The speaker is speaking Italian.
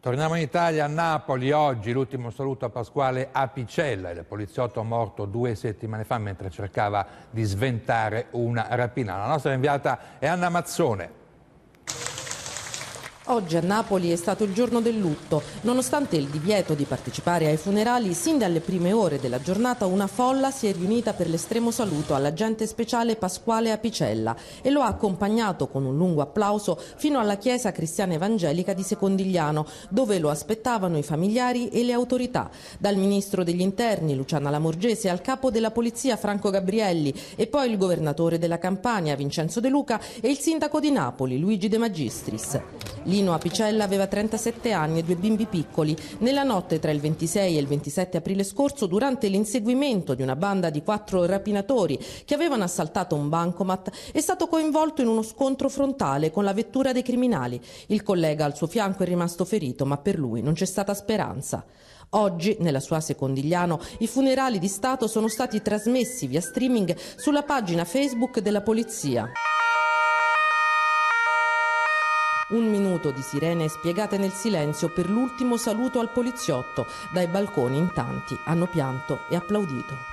Torniamo in Italia, a Napoli. Oggi l'ultimo saluto a Pasquale Apicella, il poliziotto morto 2 settimane fa mentre cercava di sventare una rapina. La nostra inviata è Anna Mazzone. Oggi a Napoli è stato il giorno del lutto. Nonostante il divieto di partecipare ai funerali, sin dalle prime ore della giornata una folla si è riunita per l'estremo saluto all'agente speciale Pasquale Apicella e lo ha accompagnato con un lungo applauso fino alla chiesa cristiana evangelica di Secondigliano, dove lo aspettavano i familiari e le autorità. Dal ministro degli interni Luciana Lamorgese al capo della polizia Franco Gabrielli e poi il governatore della Campania Vincenzo De Luca e il sindaco di Napoli Luigi De Magistris. Lino Apicella aveva 37 anni e 2 bimbi piccoli. Nella notte tra il 26 e il 27 aprile scorso, durante l'inseguimento di una banda di 4 rapinatori che avevano assaltato un bancomat, è stato coinvolto in uno scontro frontale con la vettura dei criminali. Il collega al suo fianco è rimasto ferito, ma per lui non c'è stata speranza. Oggi, nella sua Secondigliano, i funerali di Stato sono stati trasmessi via streaming sulla pagina Facebook della polizia. 1 minuto di sirene spiegate nel silenzio per l'ultimo saluto al poliziotto. Dai balconi in tanti hanno pianto e applaudito.